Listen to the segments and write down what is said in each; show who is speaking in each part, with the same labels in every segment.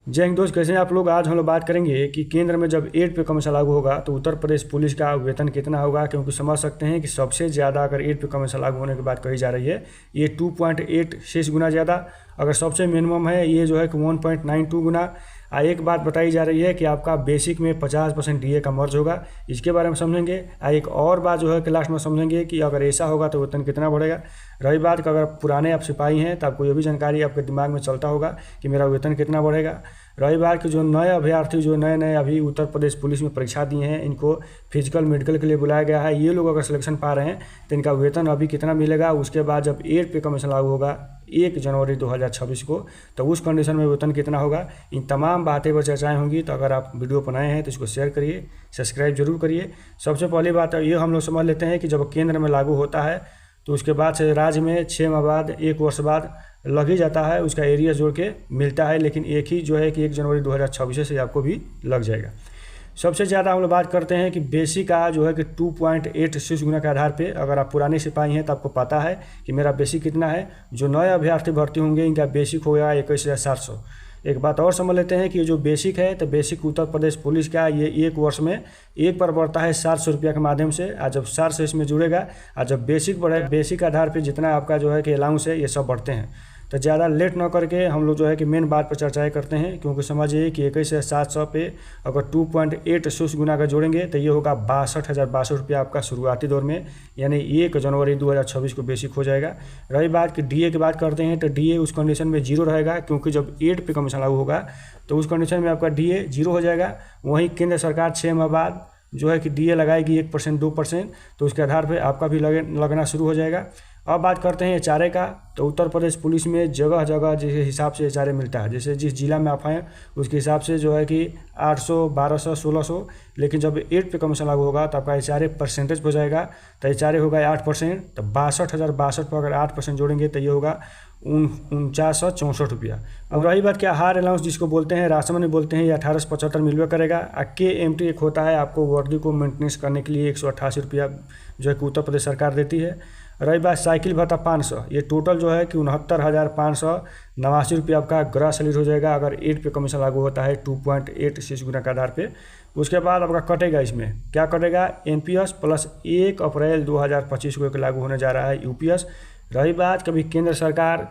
Speaker 1: जय हिंद दोस्त, कैसे हैं आप लोग। आज हम लोग बात करेंगे कि केंद्र में जब 8 पे कमीशन लागू होगा तो उत्तर प्रदेश पुलिस का वेतन कितना होगा। क्योंकि समझ सकते हैं कि सबसे ज़्यादा अगर 8 पे कमीशन लागू होने की बात कही जा रही है, ये 2.86 गुना ज़्यादा। अगर सबसे मिनिमम है ये जो है कि 1.92 गुना। एक बात बताई जा रही है कि आपका बेसिक में 50% डीए का मर्ज होगा, इसके बारे में समझेंगे। एक और बात जो है कि लास्ट में समझेंगे कि अगर ऐसा होगा तो वेतन कितना बढ़ेगा। रही बात कि अगर पुराने आप सिपाही हैं तो आपको ये भी जानकारी आपके दिमाग में चलता होगा कि मेरा वेतन कितना बढ़ेगा। रही बात कि जो नए अभ्यर्थी जो नए अभी उत्तर प्रदेश पुलिस में परीक्षा दिए हैं, इनको फिजिकल मेडिकल के लिए बुलाया गया है, ये लोग अगर सिलेक्शन पा रहे हैं तो इनका वेतन अभी कितना मिलेगा। उसके बाद जब 8 पे कमीशन लागू होगा 1 जनवरी 2026 को, तो उस कंडीशन में वेतन कितना होगा। इन तमाम बातें पर चर्चाएं होंगी। तो अगर आप वीडियो पर नए हैं तो इसको शेयर करिए, सब्सक्राइब जरूर करिए। सबसे पहली बात ये हम लोग समझ लेते हैं कि जब केंद्र में लागू होता है तो उसके बाद से राज्य में 6 माह बाद 1 वर्ष बाद लग ही जाता है, उसका एरिया जोड़ के मिलता है। लेकिन एक ही जो है कि 1 जनवरी 2026 से आपको भी लग जाएगा। सबसे ज़्यादा हम लोग बात करते हैं कि बेसिक का जो है कि 2.86 गुना के आधार पे। अगर आप पुराने सिपाही हैं तो आपको पता है कि मेरा बेसिक कितना है। जो नए अभ्यर्थी भर्ती होंगे इनका बेसिक होगा 21,700। एक बात और समझ लेते हैं कि जो बेसिक है तो बेसिक उत्तर प्रदेश पुलिस का ये 1 वर्ष में एक बार बढ़ता है 700 रुपया के माध्यम से। आज जब 700 इसमें जुड़ेगा, आज जब बेसिक बढ़े, बेसिक आधार पे जितना आपका जो है कि अलाउंस है ये सब बढ़ते हैं। तो ज़्यादा लेट ना करके हम लोग जो है कि मेन बात पर चर्चाएं करते हैं। क्योंकि समझिए कि 21,700 पे अगर 2.86 गुना का जोड़ेंगे तो ये होगा 62,062 रुपया आपका शुरुआती दौर में, यानी 1 जनवरी 2026 को बेसिक हो जाएगा। रही बात कि डीए की बात करते हैं तो डीए उस कंडीशन में 0 रहेगा। क्योंकि जब 8 पे कमीशन लागू होगा तो उस कंडीशन में आपका डीए 0 हो जाएगा। वहीं केंद्र सरकार 6 माह बाद जो है कि डीए लगाएगी 1% 2%, तो उसके आधार पर आपका भी लगना शुरू हो जाएगा। अब बात करते हैं एचआरए का। तो उत्तर प्रदेश पुलिस में जगह जगह जिस हिसाब से एचआरए मिलता है, जैसे जिस जिला में आप हैं उसके हिसाब से जो है कि 800, 1200, 1600। लेकिन जब 8 पे कमीशन लागू होगा तो आपका एचआरए परसेंटेज हो जाएगा। तो एचआरए होगा 8%, तो 62,062 पर अगर 8% जोड़ेंगे तो ये होगा 4964 रुपया। अब रही बात क्या हार अलाउंस जिसको बोलते हैं, राशन में बोलते हैं, ये 1875 मिलवे करेगा। KMT एक होता है, आपको वर्दी को मेंटेनेंस करने के लिए 188 रुपया जो है कि उत्तर प्रदेश सरकार देती है। रही बात साइकिल भत्ता 500, ये टोटल जो है कि 69,589 रुपया आपका ग्रॉस सैलरी हो जाएगा अगर 8 पे कमीशन लागू होता है 2.86 गुना के आधार पे। उसके बाद आपका कटेगा, इसमें क्या कटेगा, NPS प्लस 1 अप्रैल 2025 को लागू होने जा रहा है UPS। रही बात कभी केंद्र सरकार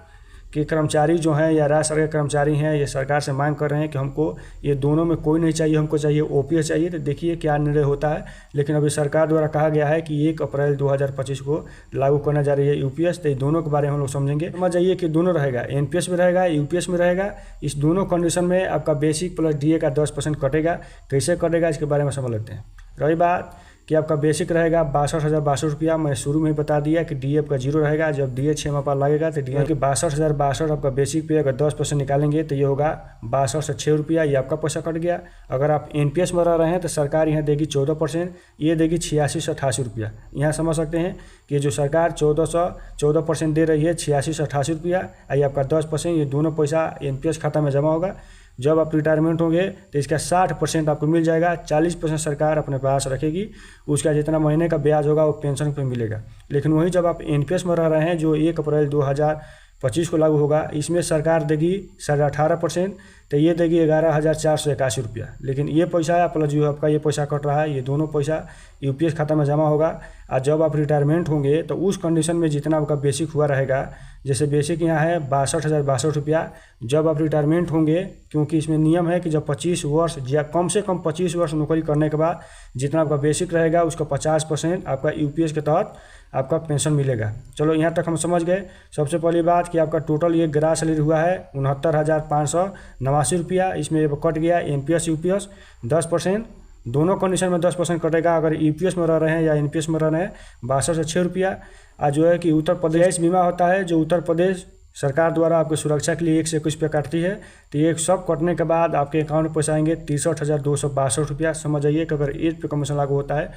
Speaker 1: के कर्मचारी जो हैं या राज्य सरकार के कर्मचारी हैं, ये सरकार से मांग कर रहे हैं कि हमको ये दोनों में कोई नहीं चाहिए, हमको चाहिए OPS चाहिए। तो देखिए क्या निर्णय होता है। लेकिन अभी सरकार द्वारा कहा गया है कि 1 अप्रैल 2025 को लागू करने जा रही है UPS। तो ये दोनों के बारे में हम लोग समझेंगे। समझ जाइए कि दोनों रहेगा, NPS में रहेगा, UPS में रहेगा। इस दोनों कंडीशन में आपका बेसिक प्लस डीए का 10% कटेगा। कैसे कटेगा इसके बारे में समझ लेते हैं। रही बात कि आपका बेसिक रहेगा 62,062 रुपया। मैं शुरू में ही बता दिया कि डीए का 0 रहेगा। जब डीए 6 माह पर लगेगा तो डीए के 62,062 आपका बेसिक पे अगर 10% निकालेंगे तो ये होगा 62 से 6 रुपया, ये आपका पैसा कट गया। अगर आप NPS में रह रहे हैं तो सरकार यहाँ देगी 14%, ये देगी 86 से 88 रुपया। यहाँ समझ सकते हैं कि जो सरकार 14% दे रही है 86 से 88 रुपया, ये आपका 10%, ये दोनों पैसा NPS खाता में जमा होगा। जब आप रिटायरमेंट होंगे तो इसका 60% आपको मिल जाएगा, 40% सरकार अपने पास रखेगी। उसका जितना महीने का ब्याज होगा वो पेंशन पे मिलेगा। लेकिन वहीं जब आप NPS में रह रहे हैं जो 1 अप्रैल 2025 को लागू होगा, इसमें सरकार देगी 18%, तो ये देगी 11,481 रुपया। लेकिन ये पैसा प्लस जो आपका ये पैसा कट रहा है, ये दोनों पैसा UPS खाता में जमा होगा। और जब आप रिटायरमेंट होंगे तो उस कंडीशन में जितना आपका बेसिक हुआ रहेगा, जैसे बेसिक यहाँ है 62,062 रुपया, जब आप रिटायरमेंट होंगे, क्योंकि इसमें नियम है कि जब 25 वर्ष या कम से कम 25 वर्ष नौकरी करने के बाद जितना आपका बेसिक रहेगा उसका 50% आपका UPS के तहत आपका पेंशन मिलेगा। चलो यहाँ तक हम समझ गए। सबसे पहली बात कि आपका टोटल ये ग्रास सैलरी हुआ है 69,589 रुपया। इसमें कट गया NPS UPS 10%, दोनों कंडीशन में 10% कटेगा। अगर UPS में रह रहे हैं या NPS में रह रहे हैं 62 से 6 रुपया। आज जो है कि उत्तर प्रदेश बीमा होता है जो उत्तर प्रदेश सरकार द्वारा आपकी सुरक्षा के लिए 1 से 21 रुपया काटती है। तो ये सब कटने के बाद आपके अकाउंट में पैसा आएंगे 63,262 रुपया। समझ जाइए कि अगर 8 पे कमीशन लागू होता है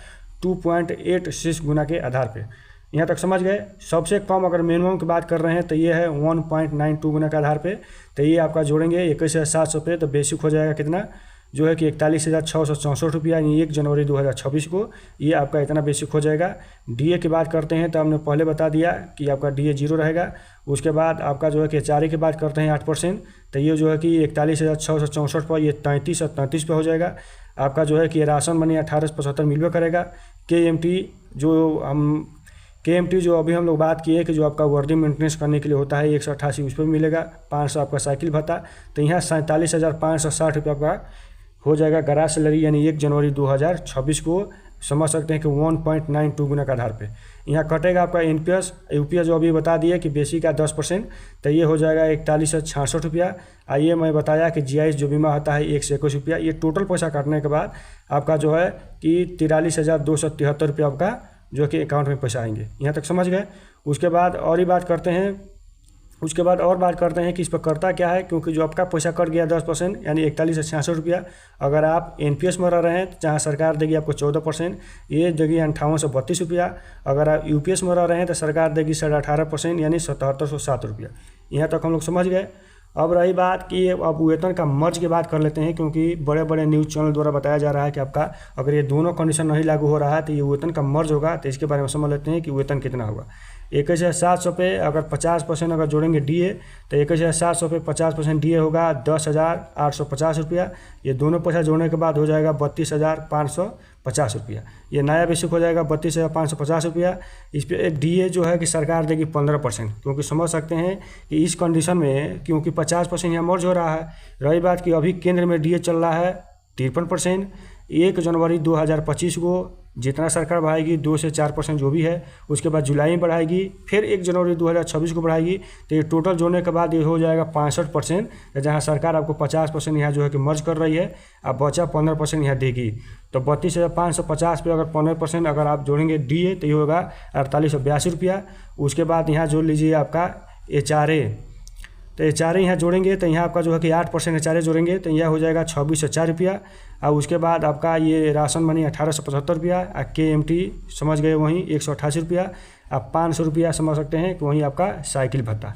Speaker 1: 2.86 गुना के आधार पे। यहाँ तक समझ गए। सबसे कम अगर मिनिमम की बात कर रहे हैं तो ये है 1.92 गुना के आधार पे। तो ये आपका जोड़ेंगे 21,700 पे, तो बेसिक हो जाएगा कितना जो है कि 41,664 रुपया, यानी 1 जनवरी 2026 को ये आपका इतना बेसिक हो जाएगा। डीए की बात करते हैं तो हमने पहले बता दिया कि आपका डीए 0 रहेगा। उसके बाद आपका जो है कि एचआरए की बात करते हैं 8%, तो ये जो है कि 41,664 पर ये 33 और 33 पे हो जाएगा। आपका जो है कि राशन मनी 1875 मिलवे करेगा। केएमटी जो अभी हम लोग बात किए कि जो आपका वर्दी मेंटेनेंस करने के लिए होता है 188 उस पर भी मिलेगा। 500 आपका साइकिल भत्ता, तो यहाँ 47,560 रुपये आपका हो जाएगा गराज सैलरी, यानी 1 जनवरी 2026 को समझ सकते हैं कि 1.92 गुना के आधार पे यहाँ कटेगा आपका एनपीएस यूपीएस जो अभी बता दिए कि बेसिक का 10%, तो ये हो जाएगा 41,66 रुपया। आइए मैं बताया कि जीआईएस जो बीमा होता है 121 रुपया। ये टोटल पैसा काटने के बाद आपका जो है कि 43,273 रुपया आपका जो कि अकाउंट में पैसा आएंगे। यहाँ तक समझ गए। उसके बाद और बात करते हैं कि इस पर करता क्या है, क्योंकि जो आपका पैसा कट गया 10% यानी 41,66 रुपया। अगर आप एनपीएस में रह रहे हैं तो जहाँ सरकार देगी आपको 14%, ये देगी 5832 रुपया। अगर आप यूपीएस में रह रहे हैं तो सरकार देगी 18.5% यानी 7707 रुपया। यहाँ तक हम लोग समझ गए। अब रही बात कि अब वेतन का मर्ज की बात कर लेते हैं, क्योंकि बड़े बड़े न्यूज़ चैनल द्वारा बताया जा रहा है कि आपका अगर ये दोनों कंडीशन नहीं लागू हो रहा है तो ये वेतन का मर्ज होगा। तो इसके बारे में समझ लेते हैं कि वेतन कितना होगा। 21,700 पे अगर 50% अगर जोड़ेंगे डीए तो 21,700 पे 50% डीए होगा 10,850 रुपया। ये दोनों पैसा जोड़ने के बाद हो जाएगा 32,550 रुपया। ये नया बेसिक हो जाएगा 32,550 रुपया। इस पर एक डीए जो है कि सरकार देगी 15%, क्योंकि समझ सकते हैं कि इस कंडीशन में क्योंकि 50% यहाँ मर्ज हो रहा है। रही बात कि अभी केंद्र में डीए चल रहा है 53%। 1 जनवरी 2025 को जितना सरकार बढ़ाएगी 2 से 4% जो भी है, उसके बाद जुलाई में बढ़ाएगी, फिर 1 जनवरी 2026 को बढ़ाएगी। तो ये टोटल जोड़ने के बाद ये हो जाएगा 65%, जहाँ सरकार आपको 50% यहाँ जो है कि मर्ज कर रही है, अब बचा 15% यहाँ देगी। तो 32,550 पे अगर 15% अगर आप जोड़ेंगे डीए तो ये होगा 4882 रुपया। उसके बाद यहाँ जोड़ लीजिए आपका एचआरए, तो एचआरए यहाँ जोड़ेंगे तो यहाँ आपका जो है कि 8% एचआरए जोड़ेंगे तो यह हो जाएगा 2604 रुपया। और उसके बाद आपका ये राशन मनी 1875 रुपया। केएमटी समझ गए वहीं 188 रुपया। आप 500 रुपया समझ सकते हैं कि वहीं आपका साइकिल भत्ता।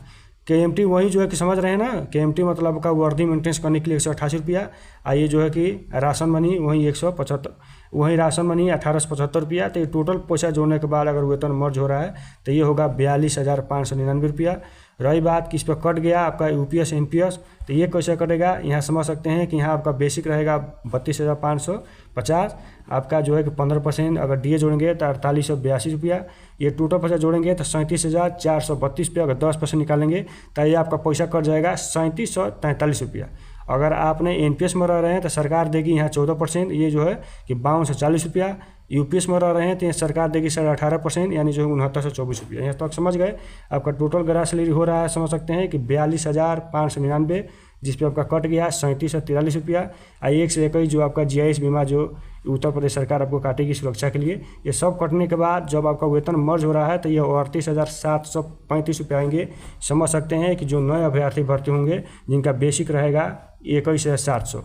Speaker 1: केएमटी वही जो है कि समझ रहे हैं ना, केएमटी मतलब आपका वर्दी मेंटेनेंस करने के लिए 188 रुपया। ये जो है कि राशन मनी वहीं 175, वहीं राशन मनी 1875 रुपया। तो ये टोटल पैसा जोड़ने के बाद अगर वेतन मर्ज हो रहा है तो ये होगा 42,599 रुपया। रही बात कि इस पर कट गया आपका यूपीएस एनपीएस, तो ये कैसे कटेगा, यहाँ समझ सकते हैं कि यहाँ आपका बेसिक रहेगा 32,550। आपका जो है कि 15% अगर डीए जोड़ेंगे तो 4882 रुपया। ये टोटल पैसा जोड़ेंगे तो 37,432 पे अगर 10% निकालेंगे तो ये आपका पैसा कट जाएगा 3743 रुपया। अगर आपने एनपीएस में रह रहे हैं तो सरकार देगी यहाँ 14%, ये जो है कि 5240 रुपया। यूपीएस में रह रहे हैं तो सरकार देगी 18.5% यानी जो है 6924 रुपया। यहाँ तक समझ गए। आपका टोटल ग्रास सैलरी हो रहा है समझ सकते हैं कि 42,599, जिस पे आपका कट गया 3743 रुपया। 1 से 21 जो आपका जीआईएस बीमा जो उत्तर प्रदेश सरकार आपको काटेगी सुरक्षा के लिए, ये सब कटने के बाद जब आपका वेतन मर्ज हो रहा है तो ये 38,735 रुपये आएंगे। समझ सकते हैं कि जो नए अभ्यर्थी भर्ती होंगे जिनका बेसिक रहेगा 21,700।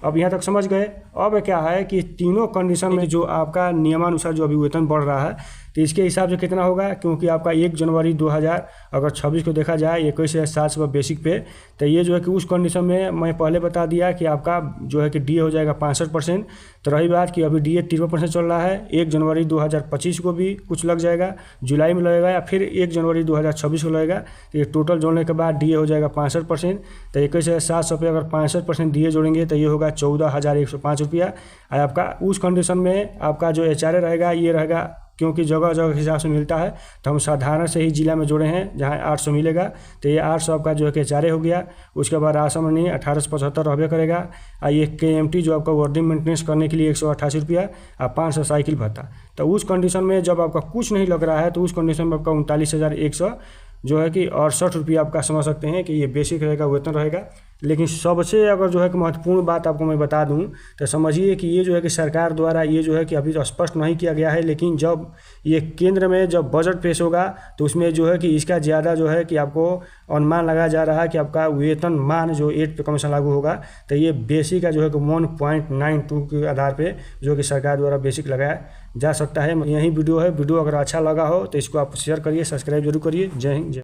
Speaker 1: अब यहाँ तक समझ गए। अब क्या है कि तीनों कंडीशन में जो आपका नियमानुसार जो अभी वेतन बढ़ रहा है तो इसके हिसाब से कितना होगा, क्योंकि आपका 1 जनवरी 2026 को देखा जाए 21,700 बेसिक पे, तो ये जो है कि उस कंडीशन में मैं पहले बता दिया कि आपका जो है कि डीए हो जाएगा 65%। तो रही बात कि अभी डीए 53% चल रहा है। 1 जनवरी 2025 को भी कुछ लग जाएगा, जुलाई में लगेगा या फिर 1 जनवरी 2026 को लगेगा। तो ये टोटल जोड़ने के बाद डीए हो जाएगा 65%। तो 21,700 पे अगर 65% डीए जोड़ेंगे तो ये होगा 14,105 रुपया। आपका उस कंडीशन में आपका जो एचआरए रहेगा ये रहेगा, क्योंकि जगह जगह के हिसाब से मिलता है तो हम साधारण से ही जिला में जोड़े हैं जहाँ 800 मिलेगा। तो ये 800 आपका जो है कि एचआरए हो गया। उसके बाद राशन मनी 1875 रहबे करेगा। ये केएमटी जो आपका वर्दी मेंटेनेंस करने के लिए 188 रुपया और 500 साइकिल भत्ता। तो उस कंडीशन में जब आपका कुछ नहीं लग रहा है तो उस कंडीशन में आपका 39,100 जो है कि 68 रुपया आपका समझ सकते हैं कि ये बेसिक रहेगा, वेतन रहेगा। लेकिन सबसे अगर जो है कि महत्वपूर्ण बात आपको मैं बता दूं तो समझिए कि ये जो है कि सरकार द्वारा ये जो है कि अभी तो स्पष्ट नहीं किया गया है, लेकिन जब ये केंद्र में जब बजट पेश होगा तो उसमें जो है कि इसका ज़्यादा जो है कि आपको अनुमान लगाया जा रहा है कि आपका वेतन मान जो 8 पे कमीशन लागू होगा तो ये बेसिक का जो है कि 1.92 के आधार पर जो कि सरकार द्वारा बेसिक लगाया जा सकता है। यही वीडियो है। वीडियो अगर अच्छा लगा हो तो इसको आप शेयर करिए, सब्सक्राइब जरूर करिए। जय हिंद।